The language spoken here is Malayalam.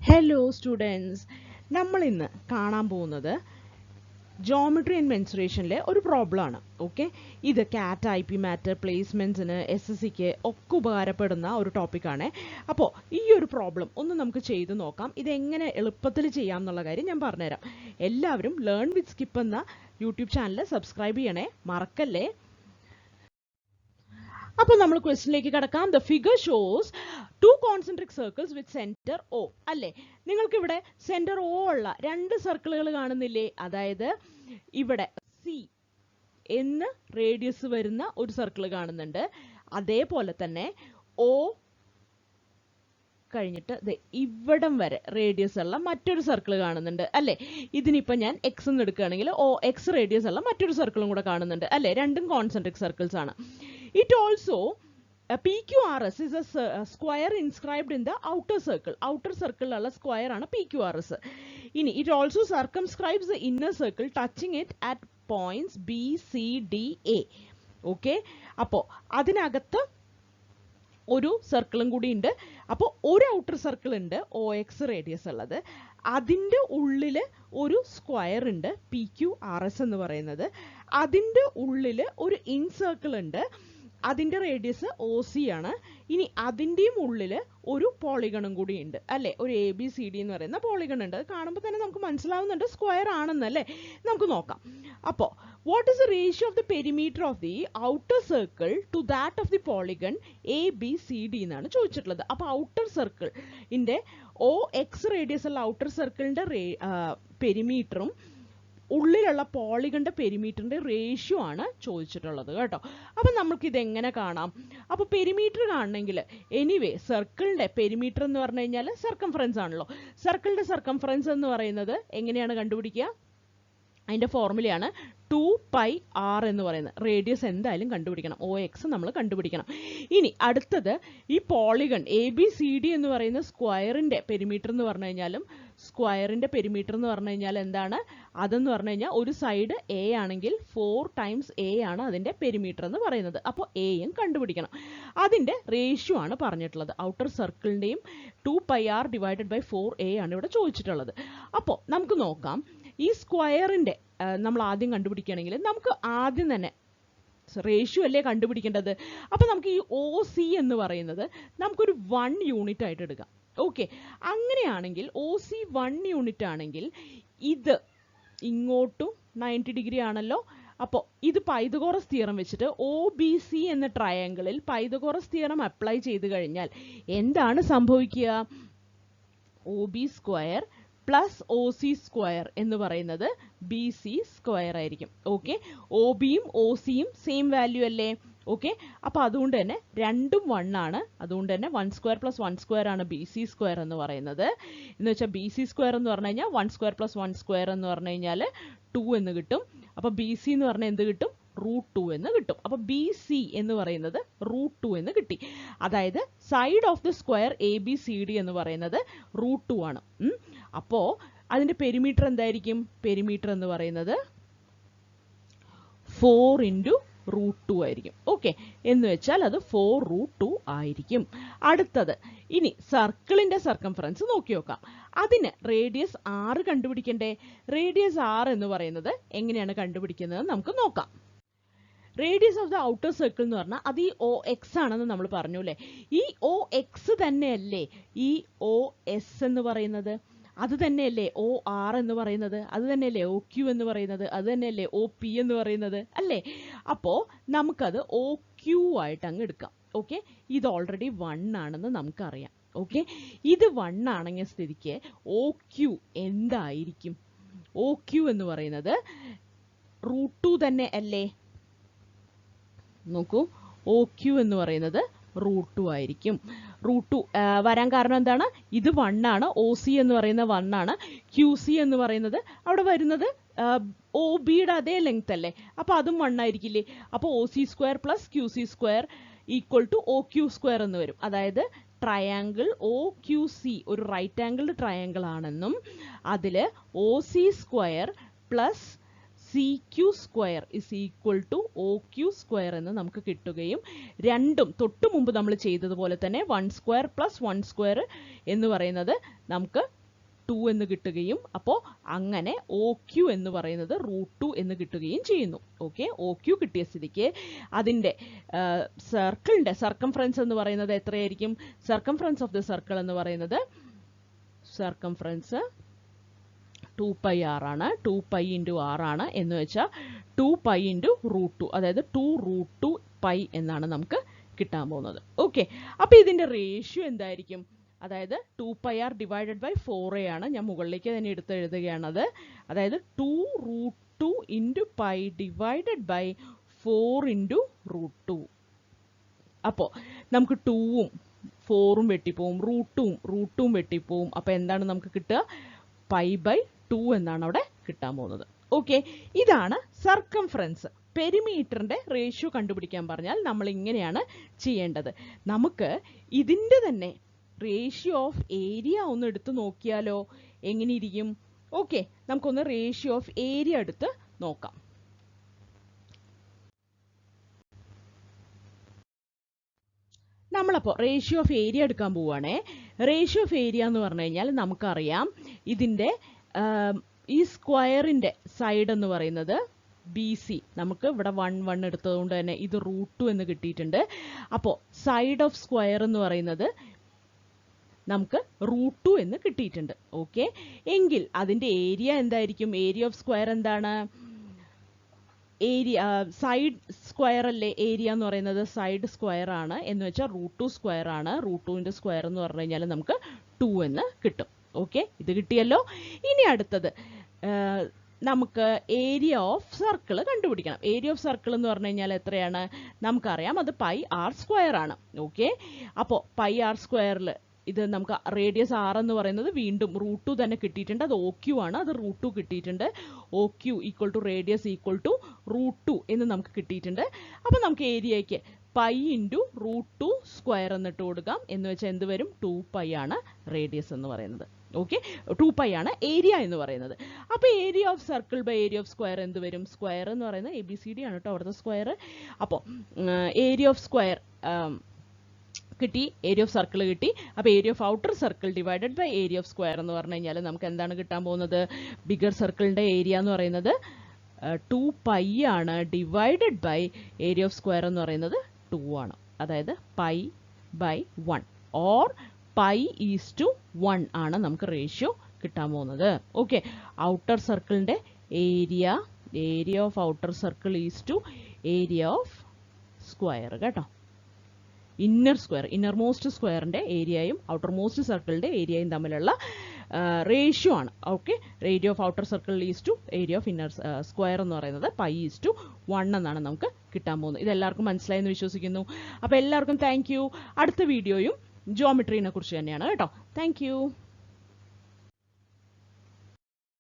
ഹലോ സ്റ്റുഡൻസ്, നമ്മൾ ഇന്ന് കാണാൻ പോകുന്നത് ജോമെട്രി ആൻഡ് മെൻസുറേഷനിലെ ഒരു പ്രോബ്ലമാണ്. ഓക്കെ, ഇത് കാറ്റ് ഐ പി മാറ്റർ പ്ലേസ്മെൻറ്റ്സിന് SSCക്ക് ഒക്കെ ഉപകാരപ്പെടുന്ന ഒരു ടോപ്പിക്കാണ്. അപ്പോൾ ഈ ഒരു പ്രോബ്ലം ഒന്ന് നമുക്ക് ചെയ്ത് നോക്കാം. ഇതെങ്ങനെ എളുപ്പത്തിൽ ചെയ്യാം എന്നുള്ള കാര്യം ഞാൻ പറഞ്ഞുതരാം. എല്ലാവരും ലേൺ വിത്ത് സ്കിപ്പ് എന്ന യൂട്യൂബ് ചാനൽ സബ്സ്ക്രൈബ് ചെയ്യണേ, മറക്കല്ലേ. അപ്പോൾ നമ്മൾ ക്വസ്റ്റ്യനിലേക്ക് കടക്കാം. The figure shows two concentric circles with centre O. അല്ലേ, നിങ്ങൾക്ക് ഇവിടെ സെന്റർ O ഉള്ള രണ്ട് സർക്കിളുകൾ കാണുന്നില്ലേ? അതായത് ഇവിടെ C എന്ന് റേഡിയസ് വരുന്ന ഒരു സർക്കിൾ കാണുന്നുണ്ട്. അതേപോലെ തന്നെ O കഴിഞ്ഞിട്ട് ഇവിടം വരെ റേഡിയസ് ഉള്ള മറ്റൊരു സർക്കിൾ കാണുന്നുണ്ട് അല്ലേ. ഇതിനിപ്പോൾ ഞാൻ X എന്ന് എടുക്കുകയാണെങ്കിൽ OX റേഡിയസ് ഉള്ള മറ്റൊരു സർക്കിളും കൂടെ കാണുന്നുണ്ട് അല്ലേ. രണ്ടും കോൺസെൻട്രിക് സർക്കിൾസ് ആണ്. It also PQRS is a square inscribed in the outer circle. Outer circle ഉള്ള സ്ക്വയർ ആണ് PQRS. ഇനി it also circumscribes the inner circle touching it at points B, C, D, A. Okay, അപ്പോൾ അതിനകത്ത് ഒരു സർക്കിളും കൂടി ഉണ്ട്. അപ്പോൾ ഒരു ഔട്ടർ സർക്കിൾ ഉണ്ട് OX റേഡിയസ് ഉള്ളത്. അതിൻ്റെ ഉള്ളിൽ ഒരു സ്ക്വയർ ഉണ്ട് PQRS എന്ന് പറയുന്നത്. അതിൻ്റെ ഉള്ളിൽ ഒരു ഇൻ സർക്കിൾ ഉണ്ട്, അതിൻ്റെ റേഡിയസ് OC ആണ്. ഇനി അതിൻ്റെയും ഉള്ളിൽ ഒരു പോളിഗണും കൂടി ഉണ്ട് അല്ലേ. ഒരു ABCD എന്ന് പറയുന്ന പോളിഗൺ ഉണ്ട്. അത് കാണുമ്പോൾ തന്നെ നമുക്ക് മനസ്സിലാവുന്നുണ്ട് സ്ക്വയർ ആണെന്നല്ലേ. നമുക്ക് നോക്കാം. അപ്പോൾ what is the ratio of the perimeter of the outer circle to that of the polygon ABCD എന്നാണ് ചോദിച്ചിട്ടുള്ളത്. അപ്പോൾ ഔട്ടർ സർക്കിളിൻ്റെ OX റേഡിയസ് ഉള്ള ഔട്ടർ സർക്കിളിൻ്റെ പെരിമീറ്ററും ഉള്ളിലുള്ള പോളിഗണിന്റെ പെരിമീറ്ററിന്റെ റേഷ്യോ ആണ് ചോദിച്ചിട്ടുള്ളത് കേട്ടോ. അപ്പം നമുക്ക് ഇതെങ്ങനെ കാണാം? അപ്പോൾ പെരിമീറ്റർ കാണണമെങ്കിൽ എനിവേ സർക്കിളിന്റെ പെരിമീറ്റർ എന്ന് പറഞ്ഞു കഴിഞ്ഞാൽ സർക്കംഫറൻസ് ആണല്ലോ. സർക്കിളിന്റെ സർക്കംഫറൻസ് എന്ന് പറയുന്നത് എങ്ങനെയാണ് കണ്ടുപിടിക്കുക? അതിൻ്റെ ഫോർമുലയാണ് 2πr എന്ന് പറയുന്നത്. റേഡിയസ് എന്തായാലും കണ്ടുപിടിക്കണം, OX നമ്മൾ കണ്ടുപിടിക്കണം. ഇനി അടുത്തത് ഈ പോളിഗൺ ABCD എന്ന് പറയുന്ന സ്ക്വയറിൻ്റെ പെരിമീറ്റർ എന്ന് പറഞ്ഞു കഴിഞ്ഞാലും സ്ക്വയറിൻ്റെ പെരിമീറ്റർ എന്ന് പറഞ്ഞു കഴിഞ്ഞാൽ എന്താണ്? അതെന്ന് പറഞ്ഞു കഴിഞ്ഞാൽ ഒരു സൈഡ് A ആണെങ്കിൽ 4 ടൈംസ് A ആണ് അതിൻ്റെ പെരിമീറ്റർ എന്ന് പറയുന്നത്. അപ്പോൾ Aയും കണ്ടുപിടിക്കണം. അതിൻ്റെ റേഷ്യോ ആണ് പറഞ്ഞിട്ടുള്ളത്. Outer സർക്കിളിൻ്റെയും 2πr divided by 4A ആണ് ഇവിടെ ചോദിച്ചിട്ടുള്ളത്. അപ്പോൾ നമുക്ക് നോക്കാം. ഈ സ്ക്വയറിൻ്റെ നമ്മൾ ആദ്യം കണ്ടുപിടിക്കുകയാണെങ്കിൽ നമുക്ക് ആദ്യം തന്നെ റേഷ്യോ അല്ലേ കണ്ടുപിടിക്കേണ്ടത്. അപ്പോൾ നമുക്ക് ഈ OC എന്ന് പറയുന്നത് നമുക്കൊരു 1 യൂണിറ്റ് ആയിട്ട് എടുക്കാം. ഓക്കെ, അങ്ങനെയാണെങ്കിൽ OC 1 യൂണിറ്റ് ആണെങ്കിൽ ഇത് ഇങ്ങോട്ടും 90 ഡിഗ്രി ആണല്ലോ. അപ്പോൾ ഇത് പൈതഗോറസ് തിയറം വെച്ചിട്ട് OBC എന്ന ട്രയാങ്കിളിൽ പൈതഗോറസ് തിയറം അപ്ലൈ ചെയ്ത് കഴിഞ്ഞാൽ എന്താണ് സംഭവിക്കുക? OB square plus OC square എന്ന് പറയുന്നത് BC സ്ക്വയർ ആയിരിക്കും. ഓക്കെ, OBയും OCയും സെയിം വാല്യൂ അല്ലേ. ഓക്കെ, അപ്പോൾ അതുകൊണ്ട് തന്നെ രണ്ടും 1 ആണ്. അതുകൊണ്ട് തന്നെ 1 സ്ക്വയർ പ്ലസ് 1 സ്ക്വയർ ആണ് BC സ്ക്വയർ എന്ന് പറയുന്നത്. എന്ന് വെച്ചാൽ BC സ്ക്വയർ എന്ന് പറഞ്ഞു കഴിഞ്ഞാൽ 1 സ്ക്വയർ പ്ലസ് 1 സ്ക്വയർ എന്ന് പറഞ്ഞു കഴിഞ്ഞാൽ 2 എന്ന് കിട്ടും. അപ്പോൾ BC എന്ന് പറഞ്ഞാൽ എന്ത് കിട്ടും? √2 എന്ന് കിട്ടും. അപ്പോൾ BC എന്ന് പറയുന്നത് √2 എന്ന് കിട്ടി. അതായത് side of the square ABCD എന്ന് പറയുന്നത് √2 ആണ്. അപ്പോൾ അതിൻ്റെ പെരിമീറ്റർ എന്തായിരിക്കും? പെരിമീറ്റർ എന്ന് പറയുന്നത് 4 × √2 ആയിരിക്കും. ഓക്കെ, എന്ന് വെച്ചാൽ അത് 4√2 ആയിരിക്കും. അടുത്തത് ഇനി സർക്കിളിൻ്റെ സർക്കംഫറൻസ് നോക്കി നോക്കാം. അതിന് റേഡിയസ് R കണ്ടുപിടിക്കണ്ടേ? റേഡിയസ് R എന്ന് പറയുന്നത് എങ്ങനെയാണ് കണ്ടുപിടിക്കുന്നത് നമുക്ക് നോക്കാം. Radius of the outer circle എന്ന് പറഞ്ഞാൽ അത് ഈ OX ആണെന്ന് നമ്മൾ പറഞ്ഞു അല്ലേ. ഈ OX തന്നെയല്ലേ ഈ OS എന്ന് പറയുന്നത്? അത് തന്നെയല്ലേ OR എന്ന് പറയുന്നത്? അത് തന്നെയല്ലേ OQ എന്ന് പറയുന്നത്? അത് തന്നെയല്ലേ OP എന്ന് പറയുന്നത് അല്ലേ. അപ്പോൾ നമുക്കത് OQ ആയിട്ട് അങ്ങ് എടുക്കാം. ഓക്കെ, ഇത് ഓൾറെഡി 1 ആണെന്ന് നമുക്കറിയാം. ഓക്കെ, ഇത് 1 ആണെങ്കിൽ സ്ഥിതിക്ക് OQ എന്തായിരിക്കും? OQ എന്ന് പറയുന്നത് √2 തന്നെ അല്ലേ. നോക്കൂ, OQ എന്ന് പറയുന്നത് √2 ആയിരിക്കും. √2 വരാൻ കാരണം എന്താണ്? ഇത് 1 ആണ്. OC എന്ന് പറയുന്ന 1 ആണ്. QC എന്ന് പറയുന്നത് അവിടെ വരുന്നത് OBയുടെ അതേ ലെങ്ത് അല്ലേ. അപ്പോൾ അതും 1 ആയിരിക്കില്ലേ. അപ്പോൾ OC square plus QC square equal to OQ square എന്ന് വരും. അതായത് ട്രയാങ്കിൾ OQC ഒരു റൈറ്റ് ആംഗിൾഡ് ട്രയാങ്കിൾ ആണെന്നും അതിൽ OC square plus CQ square is equal to OQ square എന്ന് നമുക്ക് കിട്ടുകയും രണ്ടും തൊട്ട് മുമ്പ് നമ്മൾ ചെയ്തതുപോലെ തന്നെ 1 സ്ക്വയർ പ്ലസ് 1 സ്ക്വയർ എന്ന് പറയുന്നത് നമുക്ക് 2 എന്ന് കിട്ടുകയും അപ്പോൾ അങ്ങനെ OQ എന്ന് പറയുന്നത് √2 എന്ന് കിട്ടുകയും ചെയ്യുന്നു. ഓക്കെ, OQ കിട്ടിയ സ്ഥിതിക്ക് അതിൻ്റെ സർക്കിളിൻ്റെ സർക്കംഫറൻസ് എന്ന് പറയുന്നത് എത്രയായിരിക്കും? സർക്കംഫറൻസ് ഓഫ് ദ സർക്കിൾ എന്ന് പറയുന്നത് സർക്കംഫറൻസ് 2πr ആണ്. 2π × r ആണ് എന്ന് വെച്ചാൽ 2π × √2, അതായത് 2√2π എന്നാണ് നമുക്ക് കിട്ടാൻ പോകുന്നത്. ഓക്കെ, അപ്പോൾ ഇതിൻ്റെ റേഷ്യോ എന്തായിരിക്കും? അതായത് 2πr ഡിവൈഡഡ് ബൈ 4a ആണ്. ഞാൻ മുകളിലേക്ക് തന്നെ എടുത്ത് എഴുതുകയാണത്. അതായത് 2√2 × π ഡിവൈഡഡ് ബൈ 4 × √2. അപ്പോൾ നമുക്ക് 2ഉം 4ഉം വെട്ടിപ്പോവും, √2ഉം വെട്ടിപ്പോവും. അപ്പോൾ എന്താണ് നമുക്ക് കിട്ടുക? π/2 എന്നാണ് അവിടെ കിട്ടാൻ പോകുന്നത്. ഓക്കെ, ഇതാണ് സർക്കംഫറൻസ്. പെരിമീറ്ററിന്റെ റേഷ്യോ കണ്ടുപിടിക്കാൻ പറഞ്ഞാൽ നമ്മൾ ഇങ്ങനെയാണ് ചെയ്യേണ്ടത്. നമുക്ക് ഇതിൻ്റെ തന്നെ റേഷ്യോ ഓഫ് ഏരിയ ഒന്ന് എടുത്ത് നോക്കിയാലോ? എങ്ങനെയിരിക്കും? ഓക്കെ, നമുക്കൊന്ന് റേഷ്യോ ഓഫ് ഏരിയ എടുത്ത് നോക്കാം. നമ്മളപ്പോൾ റേഷ്യോ ഓഫ് ഏരിയ എടുക്കാൻ പോവുകയാണേ. റേഷ്യോ ഓഫ് ഏരിയ എന്ന് പറഞ്ഞു കഴിഞ്ഞാൽ നമുക്കറിയാം ഇതിൻ്റെ ഈ സ്ക്വയറിൻ്റെ സൈഡ് എന്ന് പറയുന്നത് BC. നമുക്ക് ഇവിടെ 1 എടുത്തതുകൊണ്ട് തന്നെ ഇത് √2 എന്ന് കിട്ടിയിട്ടുണ്ട്. അപ്പോൾ സൈഡ് ഓഫ് സ്ക്വയർ എന്ന് പറയുന്നത് നമുക്ക് √2 എന്ന് കിട്ടിയിട്ടുണ്ട്. ഓക്കെ, എങ്കിൽ അതിൻ്റെ ഏരിയ എന്തായിരിക്കും? ഏരിയ ഓഫ് സ്ക്വയർ എന്താണ്? ഏരിയ സൈഡ് സ്ക്വയർ അല്ലേ ഏരിയ എന്ന് പറയുന്നത്? സൈഡ് സ്ക്വയർ ആണ് എന്ന് വെച്ചാൽ √2 സ്ക്വയർ ആണ്. √2ൻ്റെ സ്ക്വയർ എന്ന് പറഞ്ഞു കഴിഞ്ഞാൽ നമുക്ക് 2 എന്ന് കിട്ടും. ഓക്കെ, ഇത് കിട്ടിയല്ലോ. ഇനി അടുത്തത് നമുക്ക് ഏരിയ ഓഫ് സർക്കിൾ കണ്ടുപിടിക്കണം. ഏരിയ ഓഫ് സർക്കിൾ എന്ന് പറഞ്ഞു കഴിഞ്ഞാൽ എത്രയാണ്? നമുക്കറിയാം അത് πr² ആണ്. ഓക്കെ, അപ്പോൾ πr² ഇത് നമുക്ക് റേഡിയസ് r എന്ന് പറയുന്നത് വീണ്ടും √2 തന്നെ കിട്ടിയിട്ടുണ്ട്. അത് OQ ആണ്. അത് √2 കിട്ടിയിട്ടുണ്ട്. OQ = റേഡിയസ് = √2 എന്ന് നമുക്ക് കിട്ടിയിട്ടുണ്ട്. അപ്പോൾ നമുക്ക് ഏരിയയ്ക്ക് π × √2² എന്നിട്ട് കൊടുക്കാം. എന്ന് വെച്ചാൽ എന്ത് വരും? 2π ആണ് റേഡിയസ് എന്ന് പറയുന്നത്. ഓക്കെ, 2π ആണ് ഏരിയ എന്ന് പറയുന്നത്. അപ്പോൾ area of circle by area of square എന്ത് വരും? സ്ക്വയർ എന്ന് പറയുന്നത് ABCD ആണ് കേട്ടോ അവിടുത്തെ സ്ക്വയർ. അപ്പോൾ ഏരിയ ഓഫ് സ്ക്വയർ കിട്ടി, ഏരിയ ഓഫ് സർക്കിൾ കിട്ടി. അപ്പോൾ area of outer circle divided by area of square എന്ന് പറഞ്ഞു കഴിഞ്ഞാൽ നമുക്ക് എന്താണ് കിട്ടാൻ പോകുന്നത്? ബിഗർ സർക്കിളിൻ്റെ ഏരിയ എന്ന് പറയുന്നത് 2π ആണ് divided by area of square എന്ന് പറയുന്നത് 2 ആണ്. അതായത് π/1 ഓർ π/1 ആണ് നമുക്ക് റേഷ്യോ കിട്ടാൻ പോകുന്നത്. ഓക്കെ, ഔട്ടർ സർക്കിളിൻ്റെ area of outer circle area of square കേട്ടോ. ഇന്നർമോസ്റ്റ് സ്ക്വയറിൻ്റെ ഏരിയയും ഔട്ടർ മോസ്റ്റ് സർക്കിളിൻ്റെ ഏരിയയും തമ്മിലുള്ള റേഷ്യോ ആണ്. Okay, area of outer circle area of inner square എന്ന് പറയുന്നത് π/1 എന്നാണ് നമുക്ക് കിട്ടാൻ പോകുന്നത്. ഇതെല്ലാവർക്കും മനസ്സിലായെന്ന് വിശ്വസിക്കുന്നു. അപ്പോൾ എല്ലാവർക്കും താങ്ക് യു. അടുത്ത വീഡിയോയും ജോമെട്രീനെ കുറിച്ച് തന്നെയാണ് കേട്ടോ. Thank you.